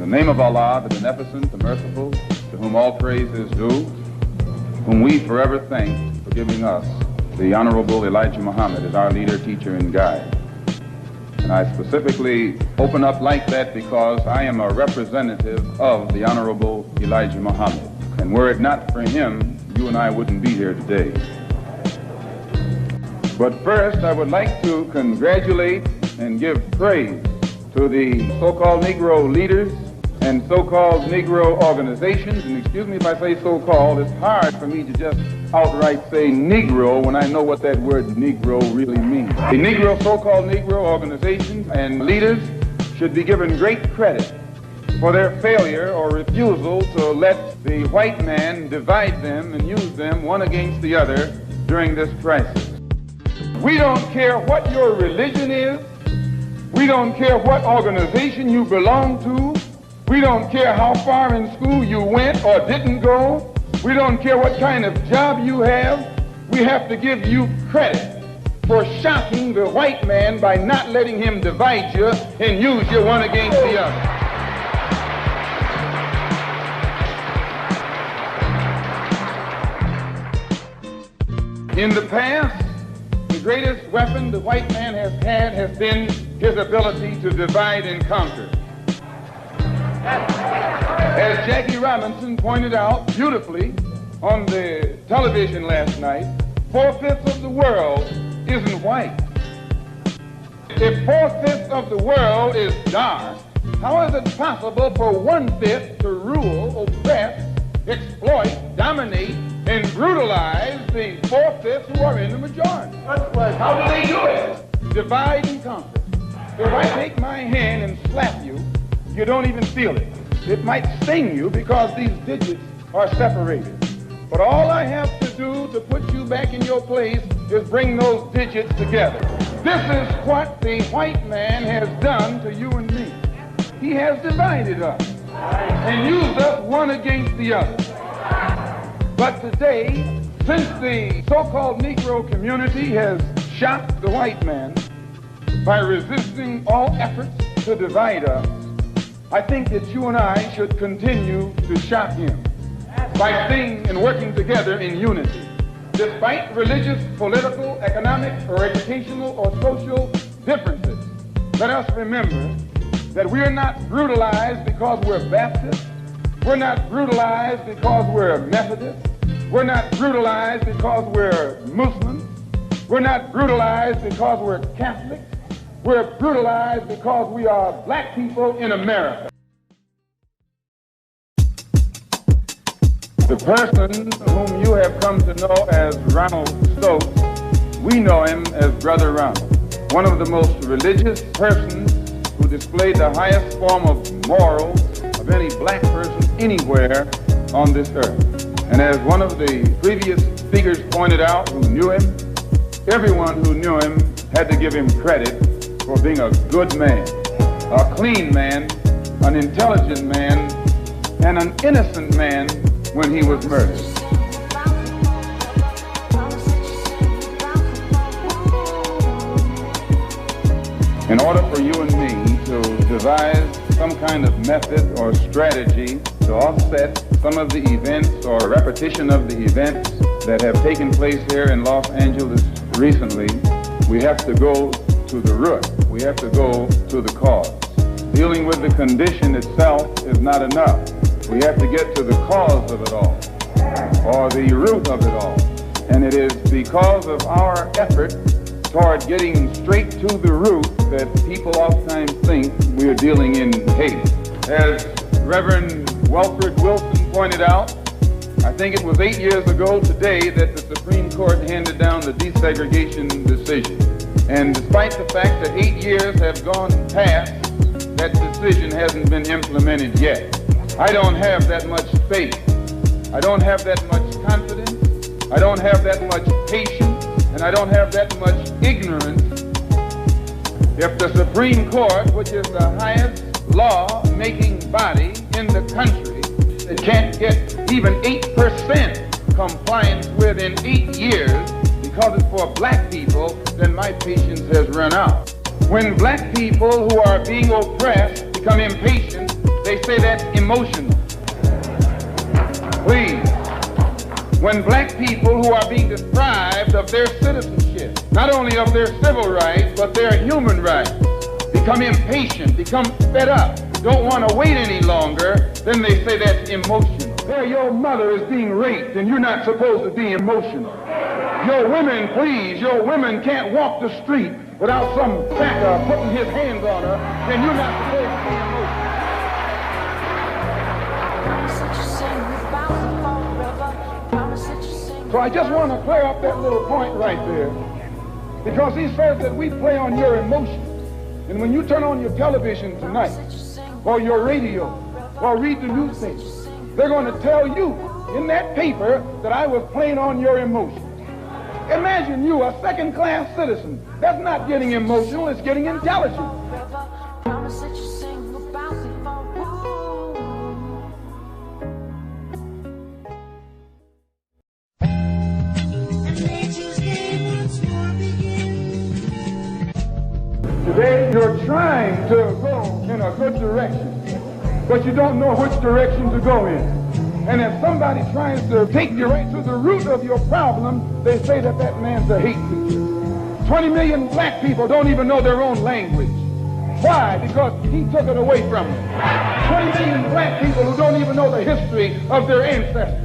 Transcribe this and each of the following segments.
the name of Allah, the Beneficent, the Merciful, to whom all praise is due, whom we forever thank for giving us the Honorable Elijah Muhammad as our leader, teacher, and guide. And I specifically open up like that because I am a representative of the Honorable Elijah Muhammad. And were it not for him, you and I wouldn't be here today. But first, I would like to congratulate and give praise to the so-called Negro leaders and so-called Negro organizations. And excuse me if I say so-called, it's hard for me to just outright say Negro when I know what that word Negro really means. The Negro, so-called Negro organizations and leaders should be given great credit for their failure or refusal to let the white man divide them and use them one against the other during this crisis. We don't care what your religion is. We don't care what organization you belong to. We don't care how far in school you went or didn't go. We don't care what kind of job you have. We have to give you credit for shocking the white man by not letting him divide you and use you one against the other. In the past, the greatest weapon the white man has had has been his ability to divide and conquer. As Jackie Robinson pointed out beautifully on the television last night, 4/5 of the world isn't white. If 4/5 of the world is dark, how is it possible for 1/5 to rule, oppress, exploit, dominate, and brutalize the 4/5 who are in the majority? How do they do it? Divide and conquer. If I take my hand and slap you, you don't even feel it. It might sting you because these digits are separated. But all I have to do to put you back in your place is bring those digits together. This is what the white man has done to you and me. He has divided us and used us one against the other. But today, since the so-called Negro community has shocked the white man by resisting all efforts to divide us, I think that you and I should continue to shock him by staying and working together in unity. Despite religious, political, economic, or educational or social differences, let us remember that we are not brutalized because we're Baptist. We're not brutalized because we're Methodist. We're not brutalized because we're Muslims. We're not brutalized because we're Catholics. We're brutalized because we are black people in America. The person whom you have come to know as Ronald Stokes, we know him as Brother Ronald, one of the most religious persons who displayed the highest form of morals of any black person anywhere on this earth. And as one of the previous speakers pointed out who knew him, everyone who knew him had to give him credit for being a good man, a clean man, an intelligent man, and an innocent man when he was murdered. In order for you and me to devise some kind of method or strategy to offset some of the events or repetition of the events that have taken place here in Los Angeles recently, we have to go to the root. We have to go to the cause. Dealing with the condition itself is not enough. We have to get to the cause of it all, or the root of it all. And it is because of our effort toward getting straight to the root that people oftentimes think we are dealing in hate. As Reverend Wilfred Wilson pointed out, I think it was 8 years ago today that the Supreme Court handed down the desegregation decision. And despite the fact that 8 years have gone past, that decision hasn't been implemented yet. I don't have that much faith. I don't have that much confidence. I don't have that much patience. And I don't have that much ignorance. If the Supreme Court, which is the highest law-making body in the country, it can't get even 8% compliance with in 8 years because it's for black people, then my patience has run out. When black people who are being oppressed become impatient they say that's emotional. Please. When black people who are being deprived of their citizenship, not only of their civil rights, but their human rights, become impatient, become fed up, don't want to wait any longer, then they say that's emotional. There, your mother is being raped, and you're not supposed to be emotional. Your women, please, your women can't walk the street without some cracker putting his hands on her, then you're not supposed to be emotional. So I just want to clear up that little point right there, because he says that we play on your emotions. And when you turn on your television tonight, or your radio, or read the newspaper, they're going to tell you in that paper that I was playing on your emotions. Imagine you, a second-class citizen. That's not getting emotional, it's getting intelligent. Today, you're trying to go in a good direction, but you don't know which direction to go in. And if somebody tries to take you right to the root of your problem, they say that that man's a hate preacher. 20 million black people don't even know their own language. Why? Because he took it away from them. 20 million black people who don't even know the history of their ancestors.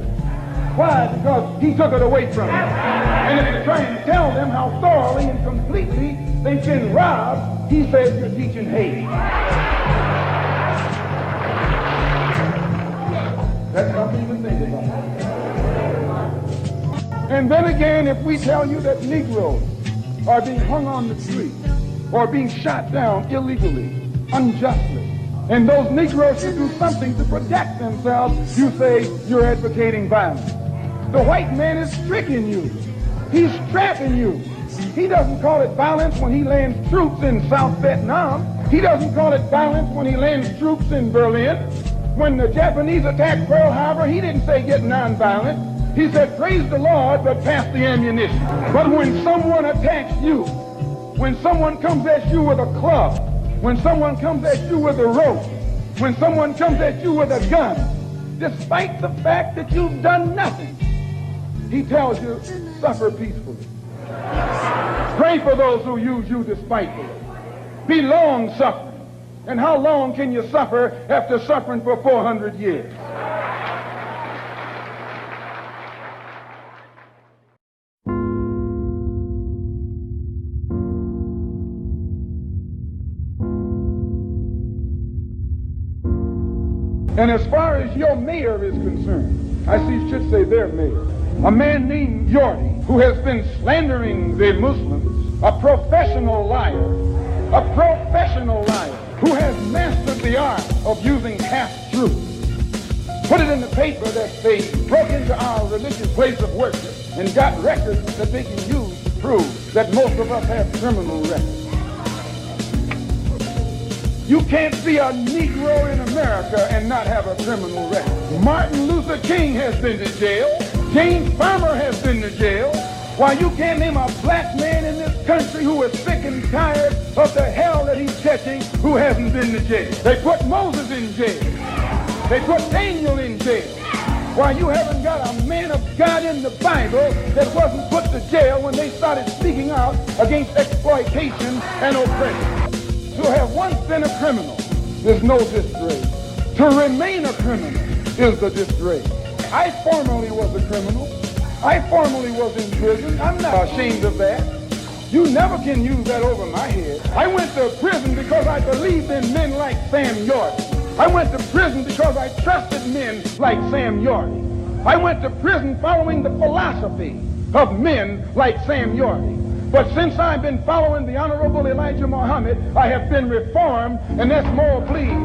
Why? Because he took it away from them. And if you try and tell them how thoroughly and completely they've been robbed, he says you're teaching hate. That's something to think about. And then again, if we tell you that Negroes are being hung on the street or being shot down illegally, unjustly, and those Negroes should do something to protect themselves, you say you're advocating violence. The white man is tricking you. He's trapping you. He doesn't call it violence when he lands troops in South Vietnam. He doesn't call it violence when he lands troops in Berlin. When the Japanese attacked Pearl Harbor, he didn't say get nonviolent. He said praise the Lord, but pass the ammunition. But when someone attacks you, when someone comes at you with a club, when someone comes at you with a rope, when someone comes at you with a gun, despite the fact that you've done nothing, he tells you, suffer peacefully. Pray for those who use you despitefully. Be long-suffering. And how long can you suffer after suffering for 400 years? And as far as your mayor is concerned, I should say their mayor, a man named Yorty, who has been slandering the Muslims, a professional liar, who has mastered the art of using half-truths. Put it in the paper that they broke into our religious place of worship and got records that they can use to prove that most of us have criminal records. You can't be a Negro in America and not have a criminal record. Martin Luther King has been to jail. James Farmer has been to jail. Why, you can't name a black man in this country who is sick and tired of the hell that he's catching who hasn't been to jail. They put Moses in jail. They put Daniel in jail. Why, you haven't got a man of God in the Bible that wasn't put to jail when they started speaking out against exploitation and oppression. To have once been a criminal is no disgrace. To remain a criminal is the disgrace. I formerly was a criminal. I formerly was in prison. I'm not ashamed of that. You never can use that over my head. I went to prison because I believed in men like Sam Yorty. I went to prison because I trusted men like Sam Yorty. I went to prison following the philosophy of men like Sam Yorty. But since I've been following the Honorable Elijah Muhammad, I have been reformed, and that's more, please.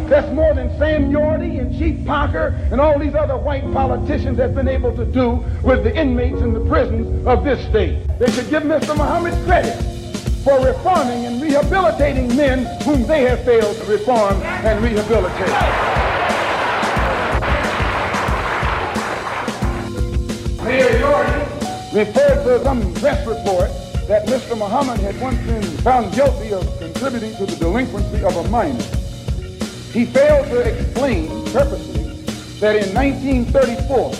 That's more than Sam Yorty and Chief Parker and all these other white politicians have been able to do with the inmates in the prisons of this state. They should give Mr. Muhammad credit for reforming and rehabilitating men whom they have failed to reform and rehabilitate. Mayor Yorty referred to some press report that Mr. Muhammad had once been found guilty of contributing to the delinquency of a minor. He failed to explain purposely that in 1934,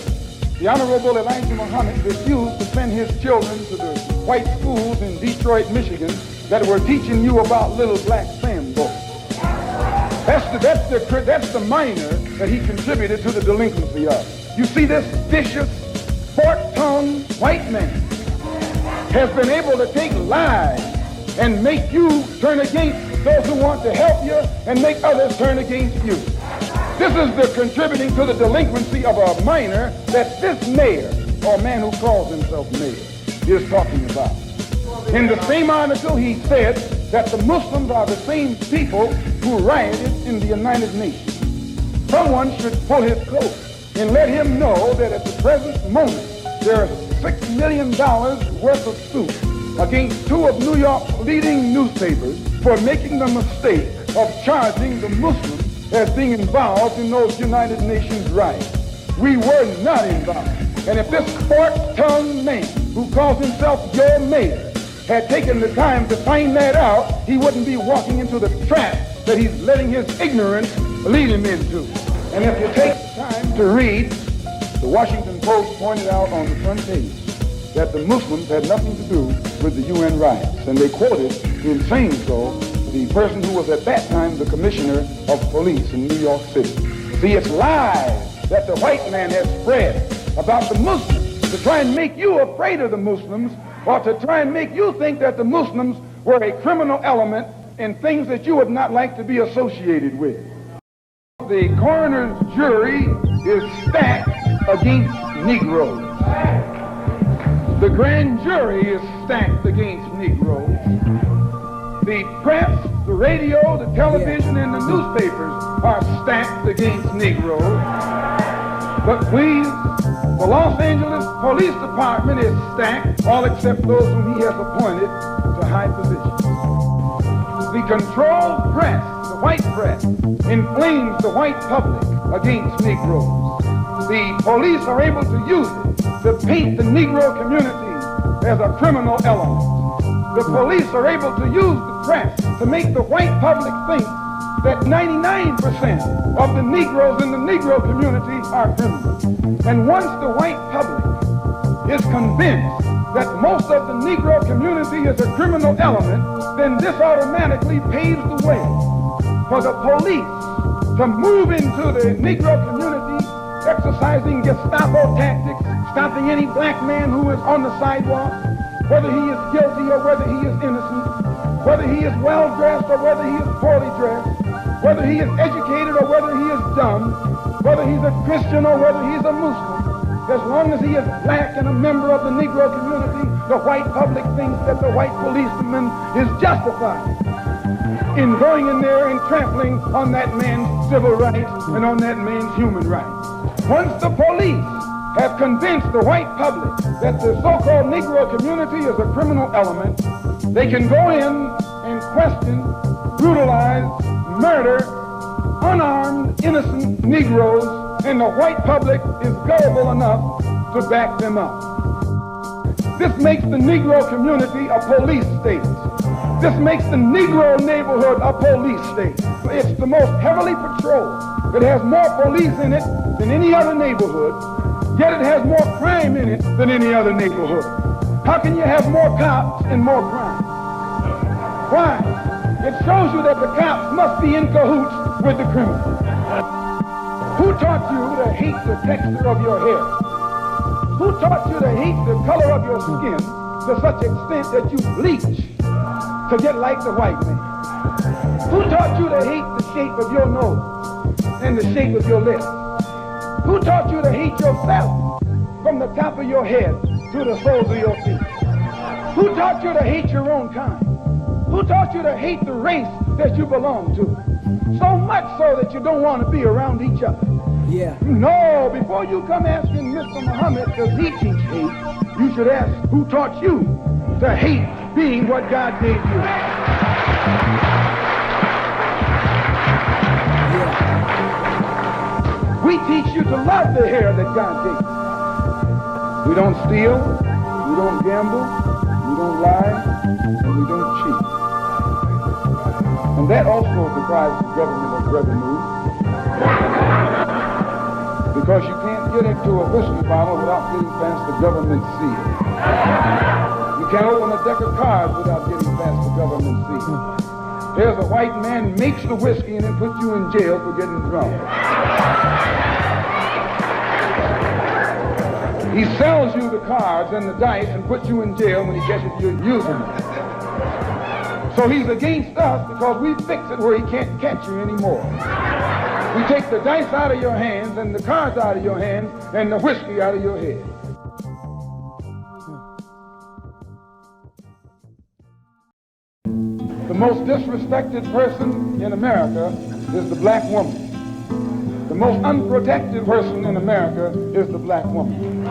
the Honorable Elijah Muhammad refused to send his children to the white schools in Detroit, Michigan that were teaching you about little black Sam boys. That's the minor that he contributed to the delinquency of. You see, this vicious, fork-tongued white man has been able to take lies and make you turn against those who want to help you and make others turn against you. This is the contributing to the delinquency of a minor that this mayor, or man who calls himself mayor, is talking about. In the same article, he said that the Muslims are the same people who rioted in the United Nations. Someone should pull his coat and let him know that at the present moment, there is $6 million worth of suit against two of New York's leading newspapers for making the mistake of charging the Muslims as being involved in those United Nations riots. We were not involved. And if this fork-tongued man who calls himself your mayor had taken the time to find that out, he wouldn't be walking into the trap that he's letting his ignorance lead him into. And if you take the time to read, the Washington Post pointed out on the front page that the Muslims had nothing to do with the UN riots. And they quoted, in saying so, the person who was at that time the commissioner of police in New York City. See, it's lies that the white man has spread about the Muslims to try and make you afraid of the Muslims, or to try and make you think that the Muslims were a criminal element and things that you would not like to be associated with. The coroner's jury is stacked against Negroes. The grand jury is stacked against Negroes. The press, the radio, the television, and the newspapers are stacked against Negroes. But please, the Los Angeles Police Department is stacked, all except those whom he has appointed to high positions. The controlled press, the white press, inflames the white public against Negroes. The police are able to use it to paint the Negro community as a criminal element. The police are able to use the press to make the white public think that 99% of the Negroes in the Negro community are criminals. And once the white public is convinced that most of the Negro community is a criminal element, then this automatically paves the way for the police to move into the Negro community, exercising Gestapo tactics, stopping any black man who is on the sidewalk, whether he is guilty or whether he is innocent, whether he is well-dressed or whether he is poorly dressed, whether he is educated or whether he is dumb, whether he's a Christian or whether he's a Muslim. As long as he is black and a member of the Negro community, the white public thinks that the white policeman is justified in going in there and trampling on that man's civil rights and on that man's human rights. Once the police have convinced the white public that the so-called Negro community is a criminal element, they can go in and question, brutalize, murder unarmed, innocent Negroes, and the white public is gullible enough to back them up. This makes the Negro community a police state. This makes the Negro neighborhood a police state. It's the most heavily patrolled. It has more police in it than any other neighborhood, yet it has more crime in it than any other neighborhood. How can you have more cops and more crime? Why? It shows you that the cops must be in cahoots with the criminals. Who taught you to hate the texture of your hair? Who taught you to hate the color of your skin to such extent that you bleach to get like the white man? Who taught you to hate the shape of your nose and the shape of your lips? Who taught you to hate yourself from the top of your head to the soles of your feet? Who taught you to hate your own kind? Who taught you to hate the race that you belong to? So much so that you don't want to be around each other. Yeah. No, before you come asking Mr. Muhammad, does he teach hate, you should ask, who taught you to hate being what God gave you? Yeah. We teach you to love the hair that God gave you. We don't steal, we don't gamble, we don't lie, and we don't cheat. And that also deprives the government of revenue, because you can't get into a whiskey bottle without getting past the government seal. You can't open a deck of cards without getting past the government seal. There's a white man makes the whiskey and then puts you in jail for getting drunk. He sells you the cards and the dice and puts you in jail when he catches you using them. So he's against us because we fix it where he can't catch you anymore. We take the dice out of your hands and the cards out of your hands and the whiskey out of your head. The most disrespected person in America is the black woman. The most unprotected person in America is the black woman.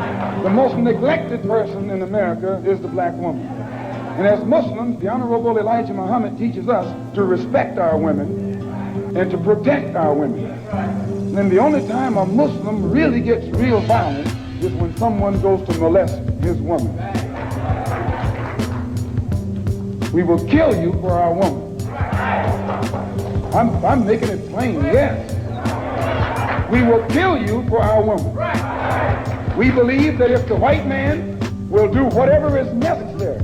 The most neglected person in America is the black woman. And as Muslims, the Honorable Elijah Muhammad teaches us to respect our women and to protect our women. And the only time a Muslim really gets real violent is when someone goes to molest his woman. We will kill you for our woman. I'm making it plain, yes. We will kill you for our woman. We believe that if the white man will do whatever is necessary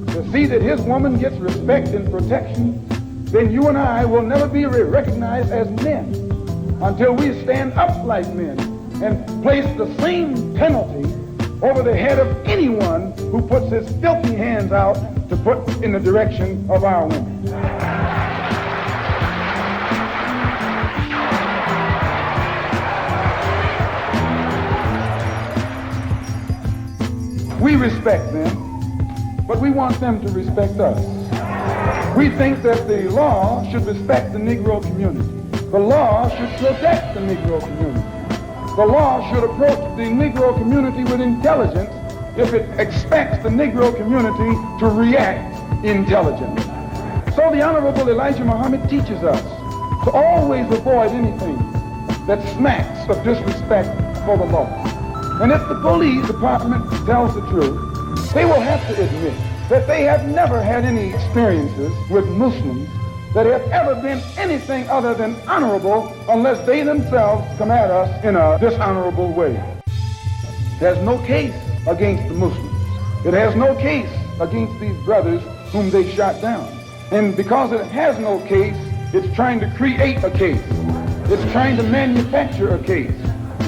to see that his woman gets respect and protection, then you and I will never be recognized as men until we stand up like men and place the same penalty over the head of anyone who puts his filthy hands out to put in the direction of our women. We respect them, but we want them to respect us. We think that the law should respect the Negro community. The law should protect the Negro community. The law should approach the Negro community with intelligence if it expects the Negro community to react intelligently. So the Honorable Elijah Muhammad teaches us to always avoid anything that smacks of disrespect for the law. And if the police department tells the truth, they will have to admit that they have never had any experiences with Muslims that have ever been anything other than honorable unless they themselves come at us in a dishonorable way. There's no case against the Muslims. It has no case against these brothers whom they shot down. And because it has no case, it's trying to create a case. It's trying to manufacture a case.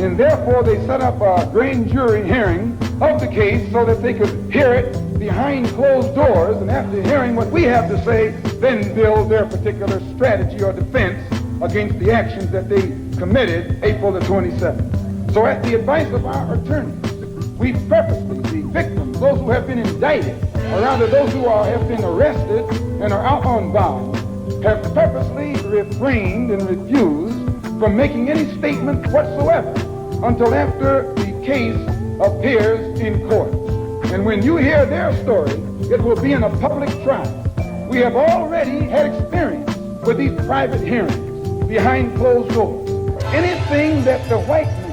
And therefore they set up a grand jury hearing of the case so that they could hear it behind closed doors, and after hearing what we have to say, then build their particular strategy or defense against the actions that they committed April the 27th. So at the advice of our attorneys, we purposely, the victims, those who have been indicted, or rather those who have been arrested and are out on bond, have purposely refrained and refused from making any statement whatsoever until after the case appears in court. And when you hear their story, it will be in a public trial. We have already had experience with these private hearings behind closed doors. Anything that the white man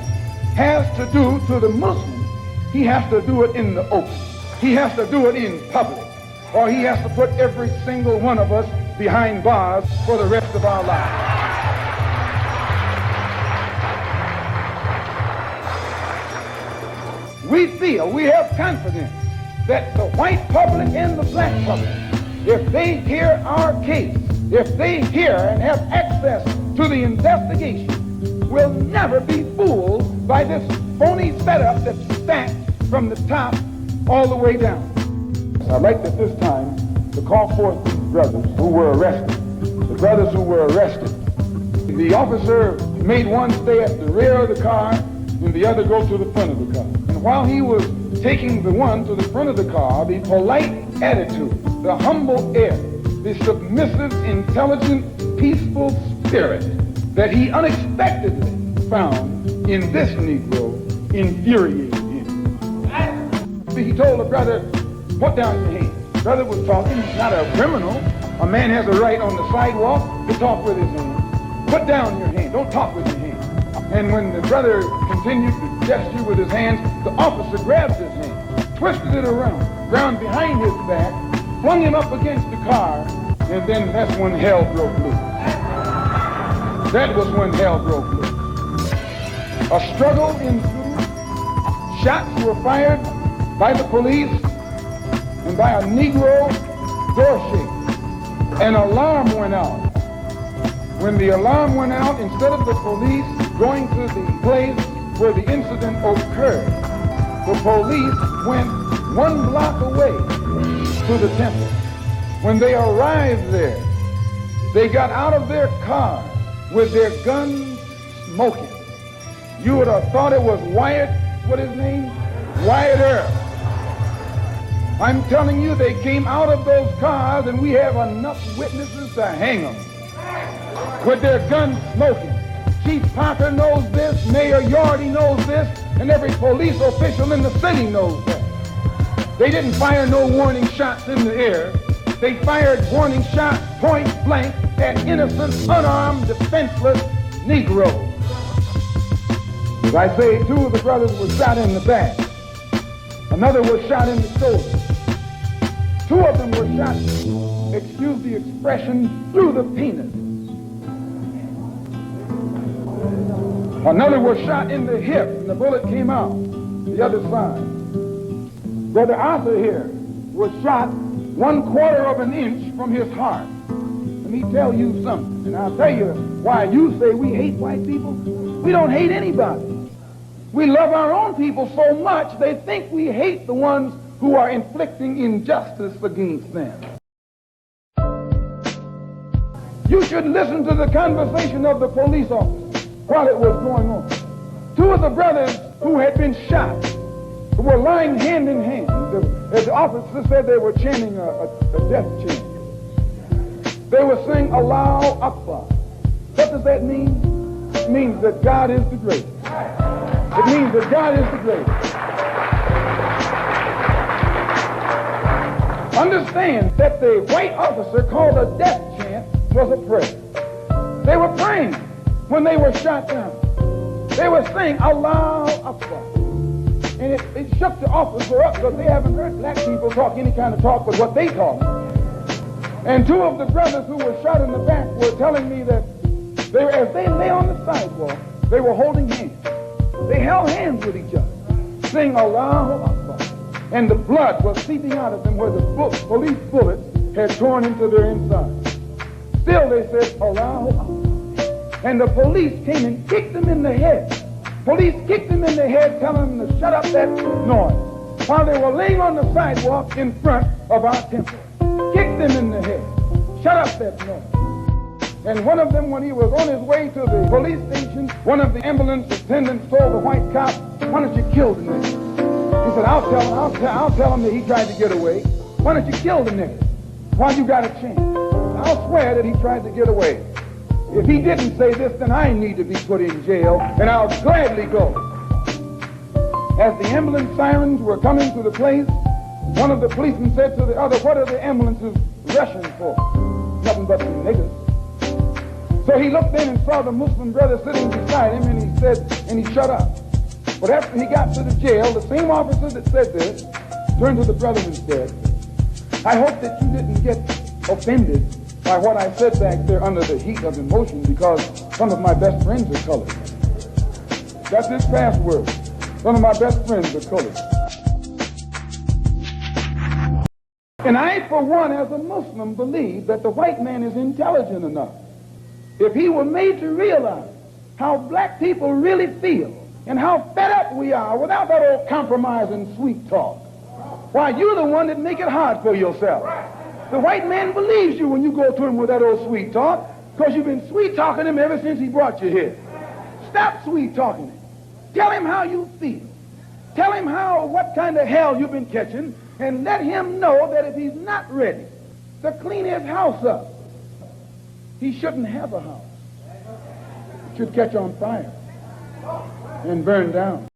has to do to the Muslim, he has to do it in the open. He has to do it in public, or he has to put every single one of us behind bars for the rest of our lives. We have confidence that the white public and the black public, if they hear our case, if they hear and have access to the investigation, will never be fooled by this phony setup that's stacked from the top all the way down. I'd like at this time to call forth these brothers who were arrested. The brothers who were arrested. The officer made one stay at the rear of the car and the other go to the front of the car. And while he was taking the one to the front of the car, the polite attitude, the humble air, the submissive, intelligent, peaceful spirit that he unexpectedly found in this Negro infuriated him. He told the brother, put down your hand. The brother was talking, he's not a criminal. A man has a right on the sidewalk to talk with his hand. Put down your hand, don't talk with your hand. And when the brother continued to gesture with his hands, the officer grabbed his hand, twisted it around behind his back, flung him up against the car, And then that's when hell broke loose. That was when hell broke loose. A struggle ensued. Shots were fired by the police and by a Negro door shake. An alarm went out. When the alarm went out, instead of the police going to the place where the incident occurred, the police went 1 block away to the temple. When they arrived there, they got out of their car with their guns smoking. You would have thought it was Wyatt, what his name? Wyatt Earp. I'm telling you, they came out of those cars and we have enough witnesses to hang them with their guns smoking. Chief Parker knows this, Mayor Yorty knows this, and every police official in the city knows that. They didn't fire no warning shots in the air. They fired warning shots point blank at innocent, unarmed, defenseless Negroes. As I say, 2 of the brothers were shot in the back. Another was shot in the shoulder. 2 of them were shot, excuse the expression, through the penis. Another was shot in the hip, and the bullet came out the other side. Brother Arthur here was shot 1/4 of an inch from his heart. Let me tell you something, and I'll tell you why you say we hate white people. We don't hate anybody. We love our own people so much they think we hate the ones who are inflicting injustice against them. You should listen to the conversation of the police officer while it was going on. 2 of the brothers who had been shot were lying hand in hand. As the officer said, they were chanting a death chant. They were saying, Allahu Akbar. What does that mean? It means that God is the greatest. It means that God is the greatest. Understand that the white officer called a death chant was a prayer. They were praying when they were shot down. They were saying, Allahu Akbar. And it shook the officer up because they haven't heard black people talk any kind of talk but what they talk. And 2 of the brothers who were shot in the back were telling me that as they lay on the sidewalk, they were holding hands. They held hands with each other, saying Allahu Akbar. And the blood was seeping out of them where the police bullets had torn into their insides. Still they said Allahu Akbar. And the police came and kicked them in the head. Police kicked them in the head, telling them to shut up that noise, while they were laying on the sidewalk in front of our temple. Kicked them in the head. Shut up that noise. And one of them, when he was on his way to the police station, one of the ambulance attendants told the white cop, why don't you kill the nigger? He said, I'll tell him that he tried to get away. Why don't you kill the nigger while you got a chance? I'll swear that he tried to get away. If he didn't say this, then I need to be put in jail, and I'll gladly go. As the ambulance sirens were coming to the place, one of the policemen said to the other, what are the ambulances rushing for? Nothing but the niggers. So he looked in and saw the Muslim brother sitting beside him, and he said, and he shut up. But after he got to the jail, the same officer that said this turned to the brother and said, I hope that you didn't get offended by what I said back there under the heat of emotion, because some of my best friends are colored. That's his password. Some of my best friends are colored. And I, for one, as a Muslim, believe that the white man is intelligent enough. If he were made to realize how black people really feel and how fed up we are without that old compromise and sweet talk, why, you're the one that make it hard for yourself. The white man believes you when you go to him with that old sweet talk, because you've been sweet talking him ever since he brought you here. Stop sweet talking him. Tell him how you feel. Tell him what kind of hell you've been catching, and let him know that if he's not ready to clean his house up, he shouldn't have a house. It should catch on fire and burn down.